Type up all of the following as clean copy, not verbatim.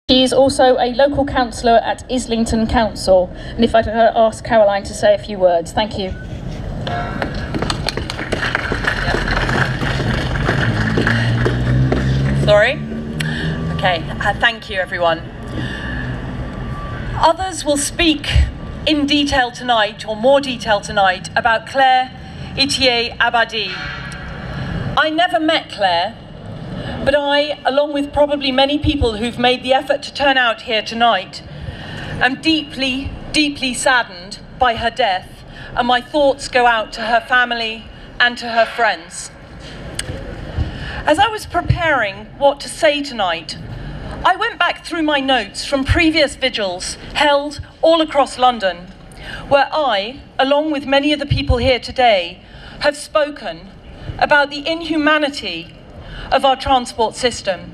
She is also a local councillor at Islington Council, and if I could ask Caroline to say a few words. Thank you. Sorry? Okay, thank you everyone. Others will speak in detail tonight, or more detail tonight, about Claire Hitier-Abadie. I never met Claire, but I, along with probably many people who've made the effort to turn out here tonight, am deeply, deeply saddened by her death, and my thoughts go out to her family and to her friends. As I was preparing what to say tonight, I went back through my notes from previous vigils held all across London, where I, along with many of the people here today, have spoken about the inhumanity of our transport system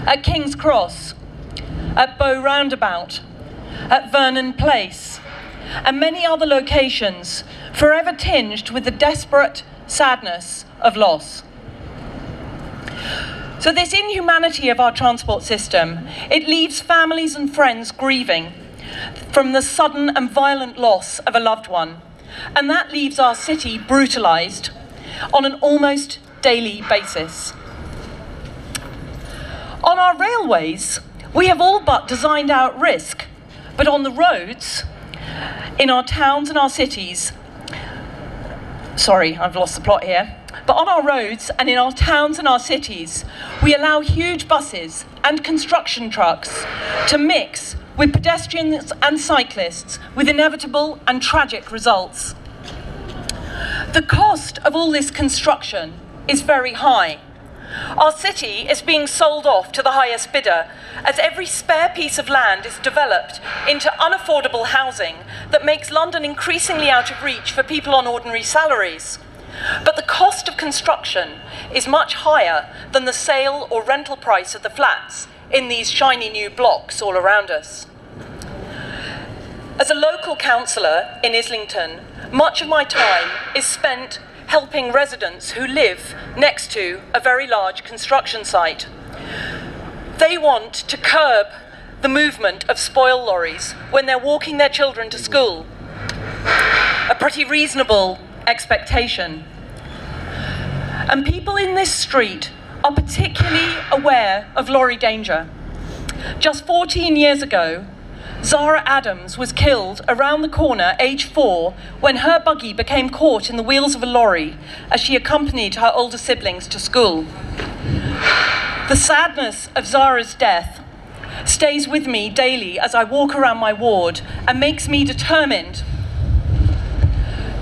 at King's Cross, at Bow Roundabout, at Vernon Place, and many other locations forever tinged with the desperate sadness of loss. So this inhumanity of our transport system, it leaves families and friends grieving from the sudden and violent loss of a loved one, and that leaves our city brutalised on an almost daily basis. On our railways, we have all but designed out risk, but on the roads, in our towns and our cities, sorry, I've lost the plot here, but on our roads and in our towns and our cities, we allow huge buses and construction trucks to mix with pedestrians and cyclists with inevitable and tragic results. The cost of all this construction is very high. Our city is being sold off to the highest bidder as every spare piece of land is developed into unaffordable housing that makes London increasingly out of reach for people on ordinary salaries. But the cost of construction is much higher than the sale or rental price of the flats in these shiny new blocks all around us. As a local councillor in Islington, much of my time is spent helping residents who live next to a very large construction site. They want to curb the movement of spoil lorries when they're walking their children to school. A pretty reasonable expectation. And people in this street are particularly aware of lorry danger. Just 14 years ago, Zara Adams was killed around the corner, age 4, when her buggy became caught in the wheels of a lorry as she accompanied her older siblings to school. The sadness of Zara's death stays with me daily as I walk around my ward and makes me determined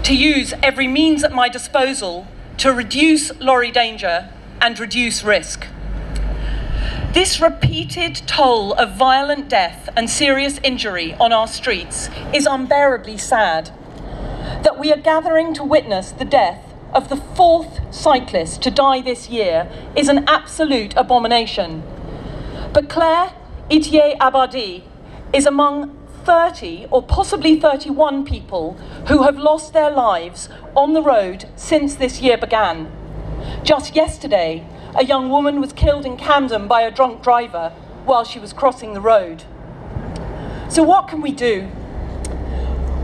to use every means at my disposal to reduce lorry danger and reduce risk. This repeated toll of violent death and serious injury on our streets is unbearably sad. That we are gathering to witness the death of the 4th cyclist to die this year is an absolute abomination. But Claire Hitier-Abadie is among 30 or possibly 31 people who have lost their lives on the road since this year began. Just yesterday, a young woman was killed in Camden by a drunk driver while she was crossing the road. So what can we do?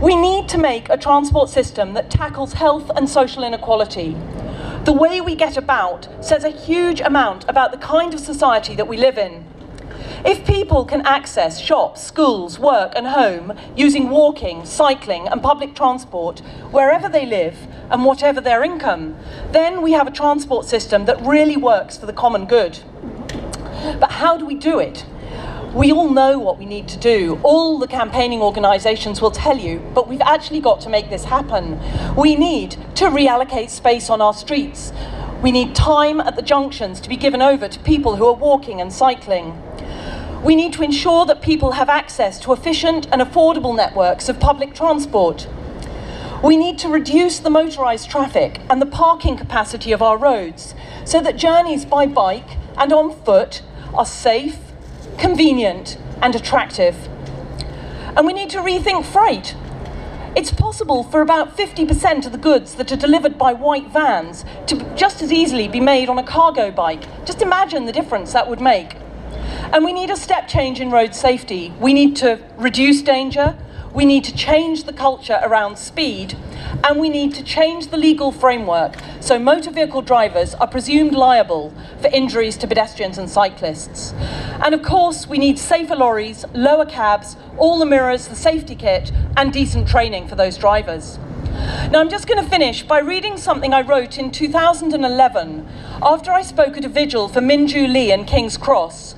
We need to make a transport system that tackles health and social inequality. The way we get about says a huge amount about the kind of society that we live in. If people can access shops, schools, work and home using walking, cycling and public transport wherever they live and whatever their income, then we have a transport system that really works for the common good. But how do we do it? We all know what we need to do. All the campaigning organisations will tell you, but we've actually got to make this happen. We need to reallocate space on our streets. We need time at the junctions to be given over to people who are walking and cycling. We need to ensure that people have access to efficient and affordable networks of public transport. We need to reduce the motorised traffic and the parking capacity of our roads so that journeys by bike and on foot are safe, convenient and attractive. And we need to rethink freight. It's possible for about 50% of the goods that are delivered by white vans to just as easily be made on a cargo bike. Just imagine the difference that would make. And we need a step change in road safety. We need to reduce danger, we need to change the culture around speed, and we need to change the legal framework so motor vehicle drivers are presumed liable for injuries to pedestrians and cyclists. And of course, we need safer lorries, lower cabs, all the mirrors, the safety kit, and decent training for those drivers. Now, I'm just going to finish by reading something I wrote in 2011 after I spoke at a vigil for Minju Lee in King's Cross.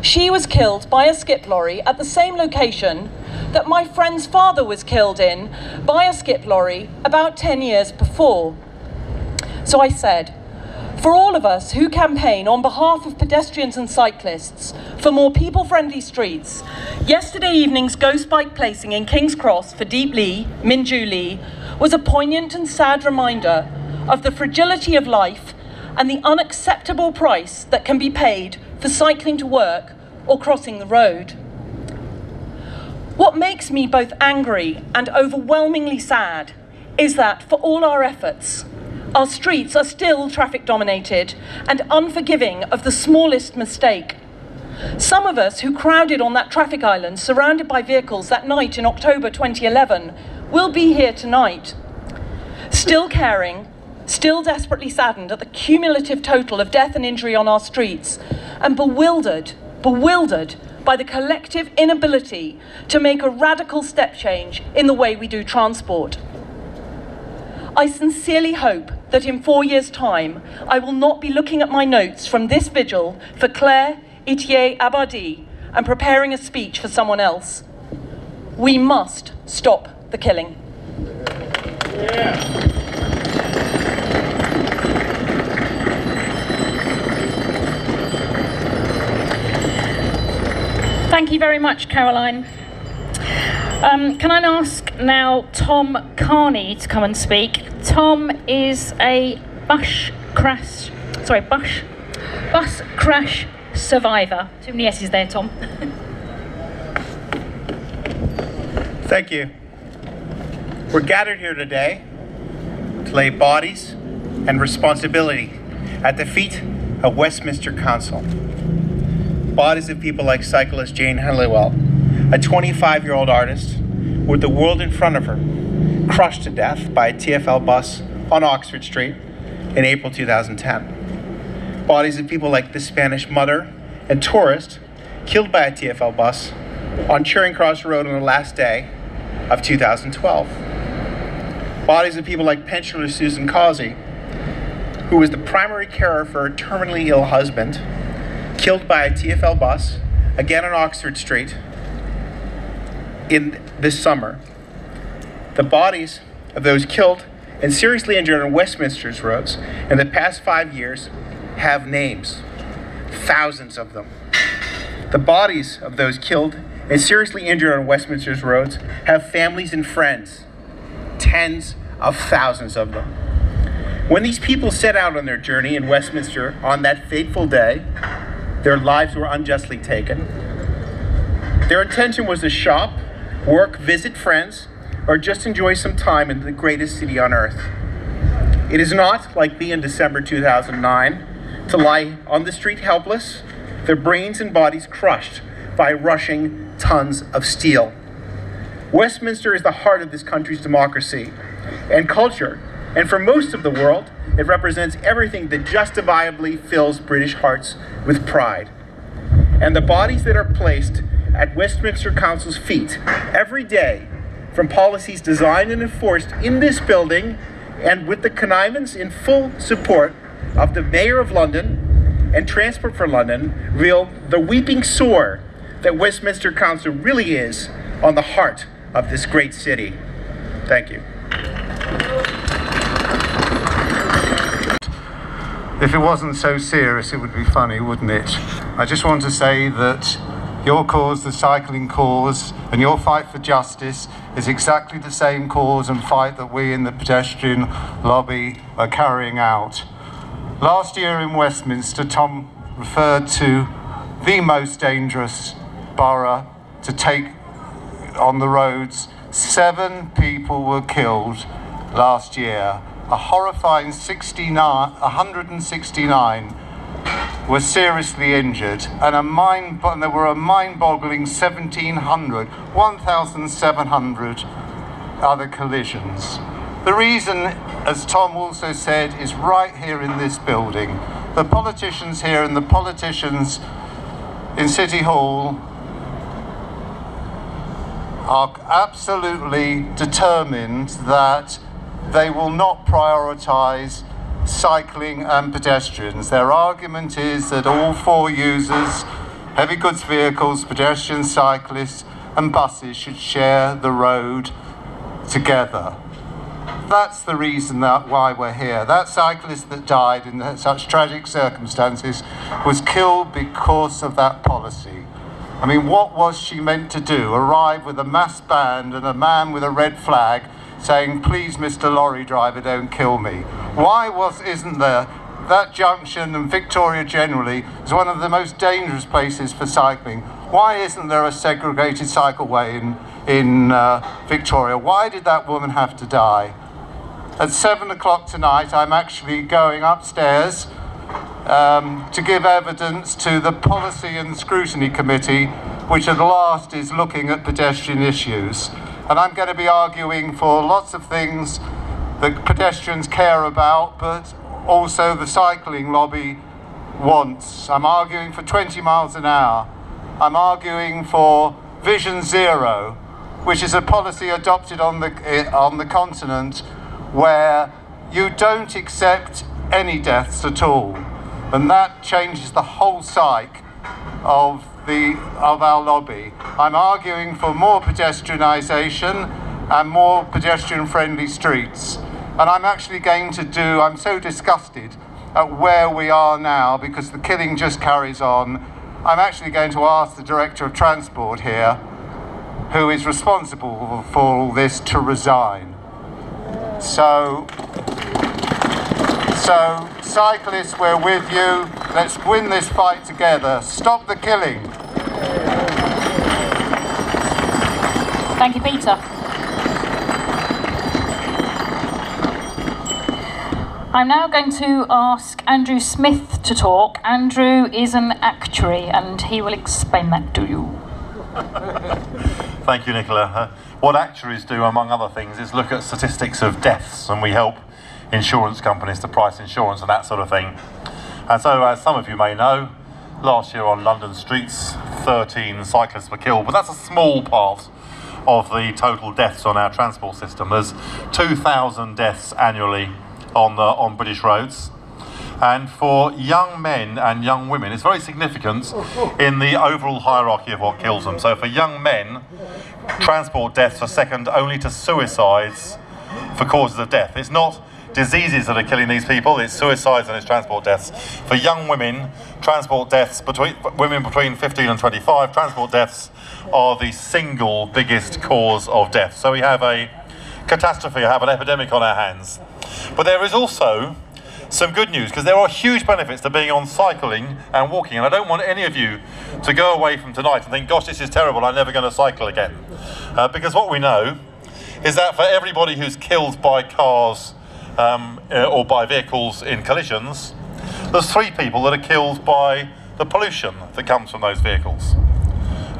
She was killed by a skip lorry at the same location that my friend's father was killed in by a skip lorry about 10 years before. So I said, for all of us who campaign on behalf of pedestrians and cyclists for more people-friendly streets, yesterday evening's ghost bike placing in King's Cross for Deep Lee, Minju Lee, was a poignant and sad reminder of the fragility of life and the unacceptable price that can be paid for cycling to work or crossing the road. What makes me both angry and overwhelmingly sad is that for all our efforts, our streets are still traffic dominated and unforgiving of the smallest mistake. Some of us who crowded on that traffic island surrounded by vehicles that night in October 2011 will be here tonight, still caring, still desperately saddened at the cumulative total of death and injury on our streets, and bewildered by the collective inability to make a radical step change in the way we do transport. I sincerely hope that in 4 years' time, I will not be looking at my notes from this vigil for Claire, Hitier-Abadie, and preparing a speech for someone else. We must stop the killing. Yeah. Thank you very much, Caroline. Can I ask now Tom Carney to come and speak? Tom is a bus crash survivor. Too many S's there, Tom. Thank you. We're gathered here today to lay bodies and responsibility at the feet of Westminster Council. Bodies of people like cyclist Jane Halliwell, a 25-year-old artist with the world in front of her, crushed to death by a TfL bus on Oxford Street in April 2010. Bodies of people like the Spanish mother and tourist killed by a TfL bus on Charing Cross Road on the last day of 2012. Bodies of people like pensioner Susan Causey, who was the primary carer for her terminally ill husband, killed by a TfL bus, again on Oxford Street, in this summer. The bodies of those killed and seriously injured on Westminster's roads in the past 5 years have names, thousands of them. The bodies of those killed and seriously injured on Westminster's roads have families and friends, tens of thousands of them. When these people set out on their journey in Westminster on that fateful day, their lives were unjustly taken. Their intention was to shop, work, visit friends, or just enjoy some time in the greatest city on earth. It is not, like me in December 2009, to lie on the street helpless, their brains and bodies crushed by rushing tons of steel. Westminster is the heart of this country's democracy and culture, and for most of the world, it represents everything that justifiably fills British hearts with pride. And the bodies that are placed at Westminster Council's feet every day, from policies designed and enforced in this building and with the connivance in full support of the Mayor of London and Transport for London, reveal the weeping sore that Westminster Council really is on the heart of this great city. Thank you. If it wasn't so serious, it would be funny, wouldn't it? I just want to say that your cause, the cycling cause, and your fight for justice is exactly the same cause and fight that we in the pedestrian lobby are carrying out. Last year in Westminster, Tom referred to the most dangerous borough to take on the roads. 7 people were killed last year. A horrifying 169 were seriously injured, and there were a mind-boggling 1,700 other collisions. The reason, as Tom also said, is right here in this building. The politicians here and the politicians in City Hall are absolutely determined that they will not prioritise cycling and pedestrians. Their argument is that all four users, heavy goods vehicles, pedestrians, cyclists and buses, should share the road together. That's the reason why we're here. That cyclist that died in such tragic circumstances was killed because of that policy. I mean, what was she meant to do? Arrive with a mass band and a man with a red flag saying, "Please, Mr. Lorry driver, don't kill me." Why isn't there? That junction and Victoria generally is one of the most dangerous places for cycling. Why isn't there a segregated cycleway in Victoria? Why did that woman have to die? At 7 o'clock tonight, I'm actually going upstairs to give evidence to the Policy and Scrutiny Committee, which at last is looking at pedestrian issues. And I'm going to be arguing for lots of things that pedestrians care about, but also the cycling lobby wants. I'm arguing for 20 miles an hour. I'm arguing for Vision Zero, which is a policy adopted on the continent where you don't accept any deaths at all. And that changes the whole psyche of our lobby. I'm arguing for more pedestrianisation and more pedestrian-friendly streets. And I'm actually going to I'm so disgusted at where we are now because the killing just carries on. I'm actually going to ask the Director of Transport here, who is responsible for all this, to resign. So cyclists, we're with you. Let's win this fight together. Stop the killing. Thank you, Peter. I'm now going to ask Andrew Smith to talk. Andrew is an actuary and he will explain that to you. Thank you, Nicola. What actuaries do, among other things, is look at statistics of deaths, and we help insurance companies to price insurance and that sort of thing. And so, as some of you may know, last year on London streets, 13 cyclists were killed, but that's a small part of the total deaths on our transport system. There's 2,000 deaths annually on British roads. And for young men and young women, it's very significant in the overall hierarchy of what kills them. So for young men, transport deaths are second only to suicides for causes of death. It's not diseases that are killing these people, it's suicides and it's transport deaths. For young women, transport deaths, women between 15 and 25, transport deaths are the single biggest cause of death. So we have a catastrophe, we have an epidemic on our hands. But there is also some good news, because there are huge benefits to being on cycling and walking, and I don't want any of you to go away from tonight and think, gosh, this is terrible, I'm never going to cycle again. Because what we know is that for everybody who's killed by cars or by vehicles in collisions, there's 3 people that are killed by the pollution that comes from those vehicles.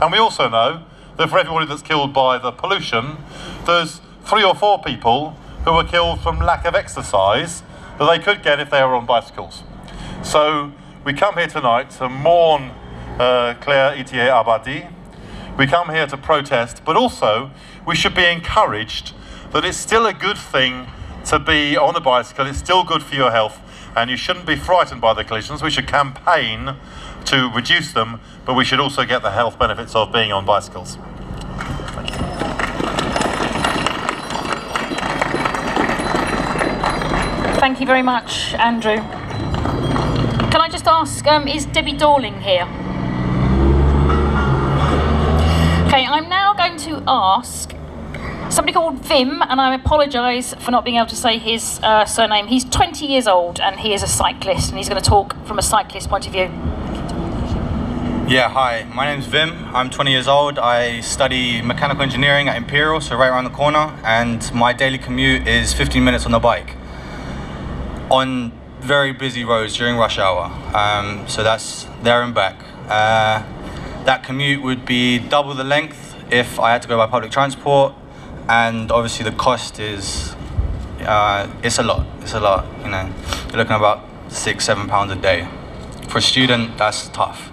And we also know that for everybody that's killed by the pollution, there's 3 or 4 people who are killed from lack of exercise that they could get if they were on bicycles. So we come here tonight to mourn Claire Hitier-Abadie. We come here to protest, but also we should be encouraged that it's still a good thing to be on a bicycle. It's still good for your health, and you shouldn't be frightened by the collisions. We should campaign to reduce them, but we should also get the health benefits of being on bicycles. Thank you. Thank you very much, Andrew. Can I just ask, is Debbie Dorling here? Okay, I'm now going to ask somebody called Vim, and I apologise for not being able to say his surname. He's 20 years old and he is a cyclist, and he's going to talk from a cyclist point of view. Yeah, hi, my name's Vim. I'm 20 years old. I study mechanical engineering at Imperial, so right around the corner, and my daily commute is 15 minutes on the bike. On very busy roads during rush hour, so that's there and back. That commute would be double the length if I had to go by public transport, and obviously the cost is it's a lot. You know, you're looking at about £6-7 a day. For a student, that's tough.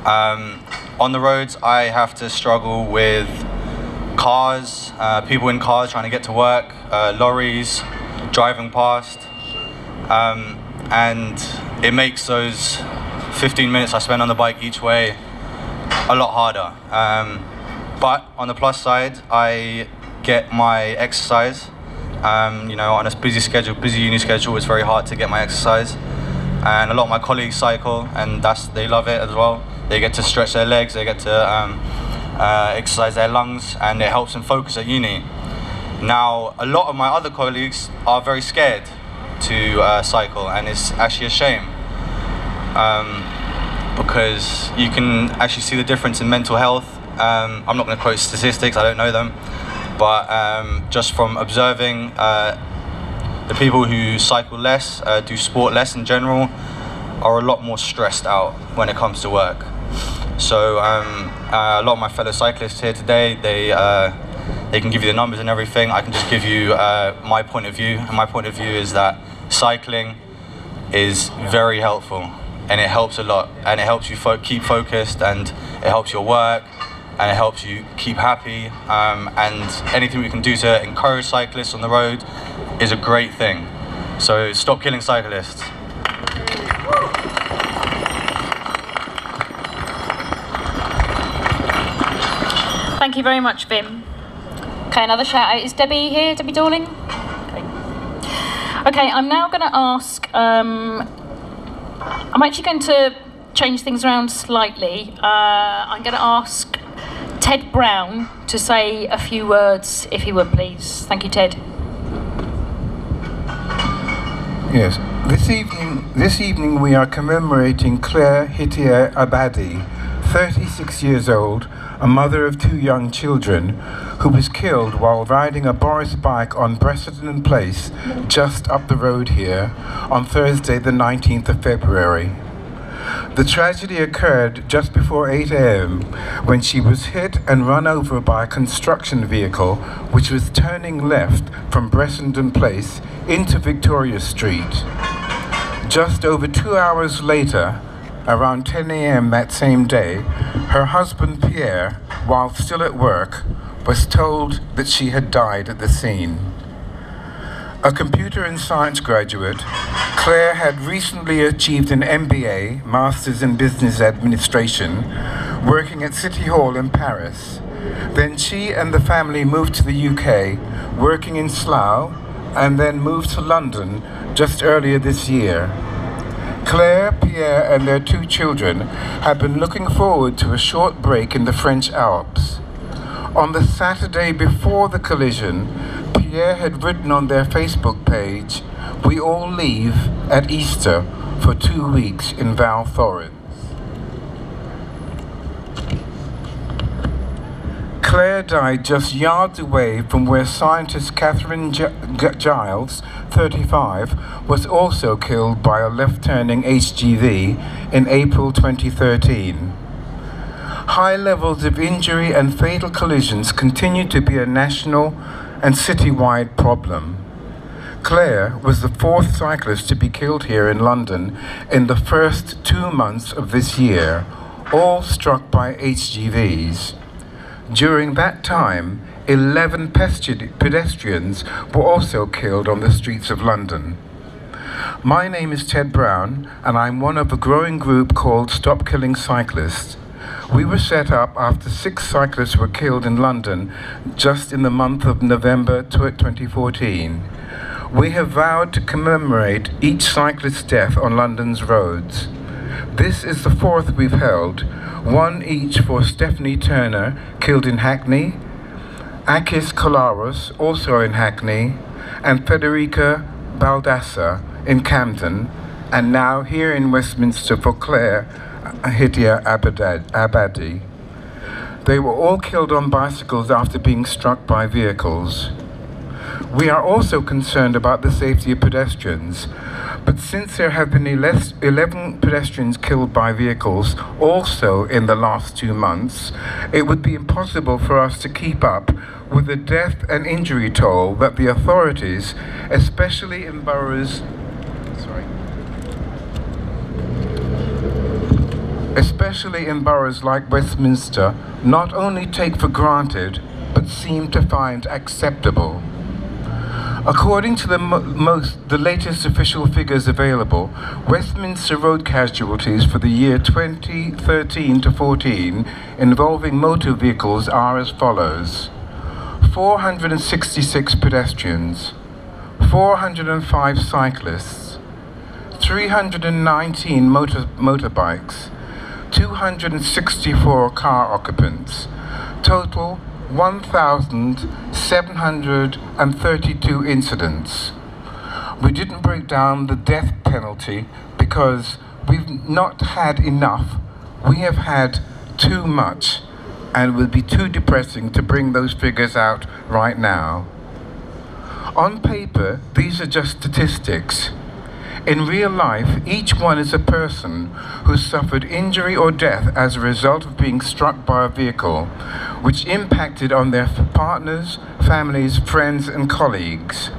On the roads, I have to struggle with cars, people in cars trying to get to work, lorries driving past, and it makes those 15 minutes I spend on the bike each way a lot harder. But on the plus side, I get my exercise. You know, on a busy uni schedule, it's very hard to get my exercise. And a lot of my colleagues cycle, and they love it as well. They get to stretch their legs, they get to exercise their lungs, and it helps them focus at uni. Now, a lot of my other colleagues are very scared to cycle, and it's actually a shame, because you can actually see the difference in mental health. I'm not going to quote statistics, I don't know them, but just from observing the people who cycle less, do sport less in general, are a lot more stressed out when it comes to work. So a lot of my fellow cyclists here today, they can give you the numbers and everything. I can just give you my point of view, and my point of view is that cycling is very helpful, and it helps a lot, and it helps you keep focused, and it helps your work, and it helps you keep happy, and anything we can do to encourage cyclists on the road is a great thing. So stop killing cyclists. Thank you very much, Vim. Okay, another shout out. Is Debbie here? Debbie Dorling? Okay, I'm now going to ask, I'm actually going to change things around slightly. I'm going to ask Ted Brown to say a few words, if he would, please. Thank you, Ted. Yes, this evening we are commemorating Claire Hitier-Abadie, 36 years old, a mother of 2 young children, who was killed while riding a Boris bike on Brecenden Place, just up the road here, on Thursday the 19th of February. The tragedy occurred just before 8 a.m. when she was hit and run over by a construction vehicle which was turning left from Brecenden Place into Victoria Street. Just over 2 hours later, around 10 a.m. that same day, her husband Pierre, while still at work, was told that she had died at the scene. A computer and science graduate, Claire had recently achieved an MBA, Masters in Business Administration, working at City Hall in Paris. Then she and the family moved to the UK, working in Slough, and then moved to London just earlier this year. Claire, Pierre, and their 2 children had been looking forward to a short break in the French Alps. On the Saturday before the collision, Pierre had written on their Facebook page, "We all leave at Easter for 2 weeks in Val Thorens." Claire died just yards away from where scientist Catherine Giles, 35, was also killed by a left-turning HGV in April 2013. High levels of injury and fatal collisions continue to be a national and citywide problem. Claire was the 4th cyclist to be killed here in London in the first 2 months of this year, all struck by HGVs. During that time, 11 pedestrians were also killed on the streets of London. My name is Ted Brown, and I'm one of a growing group called Stop Killing Cyclists. We were set up after 6 cyclists were killed in London just in the month of November 2014. We have vowed to commemorate each cyclist's death on London's roads. This is the 4th we've held, 1 each for Stephanie Turner, killed in Hackney, Akis Kolaros, also in Hackney, and Federica Baldassa in Camden, and now here in Westminster for Claire Hitier-Abadie. They were all killed on bicycles after being struck by vehicles. We are also concerned about the safety of pedestrians. But since there have been 11 pedestrians killed by vehicles also in the last 2 months, it would be impossible for us to keep up with the death and injury toll that the authorities, especially in boroughs like Westminster, not only take for granted, but seem to find acceptable. According to the latest official figures available, Westminster road casualties for the year 2013 to 14 involving motor vehicles are as follows: 466 pedestrians, 405 cyclists, 319 motorbikes, 264 car occupants, total 1,732 incidents. We didn't break down the death penalty because we've not had enough. We have had too much, and it would be too depressing to bring those figures out right now. On paper, these are just statistics. In real life, each one is a person who suffered injury or death as a result of being struck by a vehicle, which impacted on their partners, families, friends, and colleagues.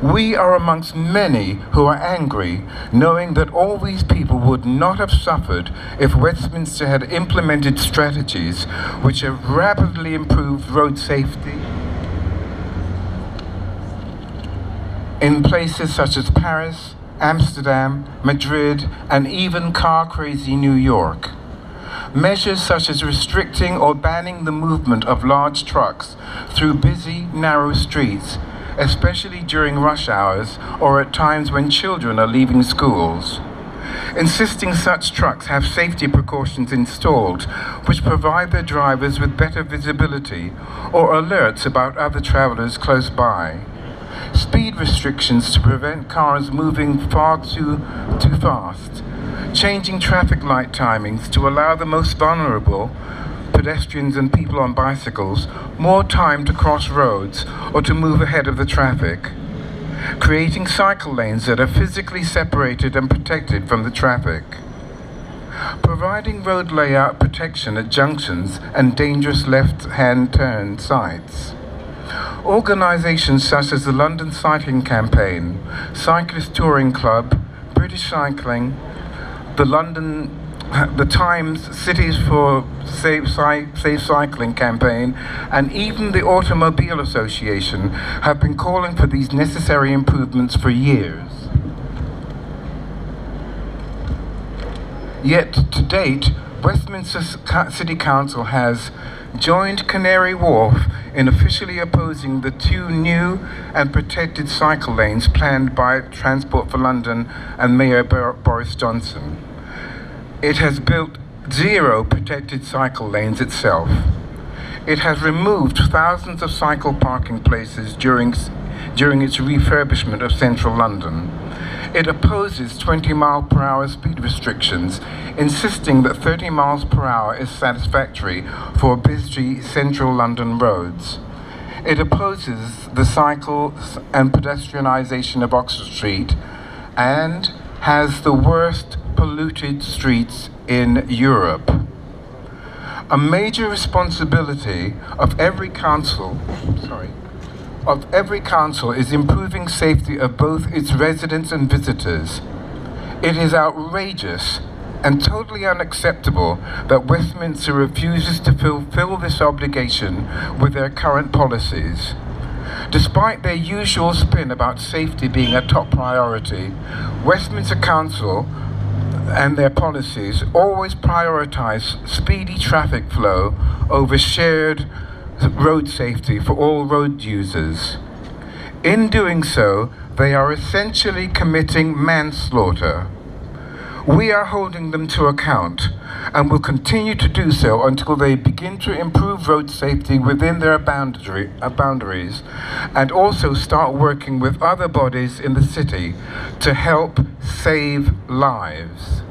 We are amongst many who are angry, knowing that all these people would not have suffered if Westminster had implemented strategies which have rapidly improved road safety in places such as Paris, Amsterdam, Madrid, and even car-crazy New York. Measures such as restricting or banning the movement of large trucks through busy, narrow streets, especially during rush hours or at times when children are leaving schools. Insisting such trucks have safety precautions installed which provide their drivers with better visibility or alerts about other travelers close by. Speed restrictions to prevent cars moving far too fast. Changing traffic light timings to allow the most vulnerable, pedestrians and people on bicycles, more time to cross roads or to move ahead of the traffic. Creating cycle lanes that are physically separated and protected from the traffic. Providing road layout protection at junctions and dangerous left-hand turn sites. Organisations such as the London Cycling Campaign, Cyclist Touring Club, British Cycling, the Times Cities for Safe Cycling Campaign, and even the Automobile Association have been calling for these necessary improvements for years. Yet, to date, Westminster City Council has joined Canary Wharf in officially opposing the 2 new and protected cycle lanes planned by Transport for London and Mayor Boris Johnson. It has built 0 protected cycle lanes itself. It has removed thousands of cycle parking places during its refurbishment of central London. It opposes 20-mile-per-hour speed restrictions, insisting that 30 miles per hour is satisfactory for busy central London roads. It opposes the cycle and pedestrianisation of Oxford Street and has the worst polluted streets in Europe. A major responsibility of every council is improving safety of both its residents and visitors. It is outrageous and totally unacceptable that Westminster refuses to fulfill this obligation with their current policies. Despite their usual spin about safety being a top priority, Westminster Council and their policies always prioritise speedy traffic flow over shared road safety for all road users. In doing so, they are essentially committing manslaughter. We are holding them to account and will continue to do so until they begin to improve road safety within their boundaries and also start working with other bodies in the city to help save lives.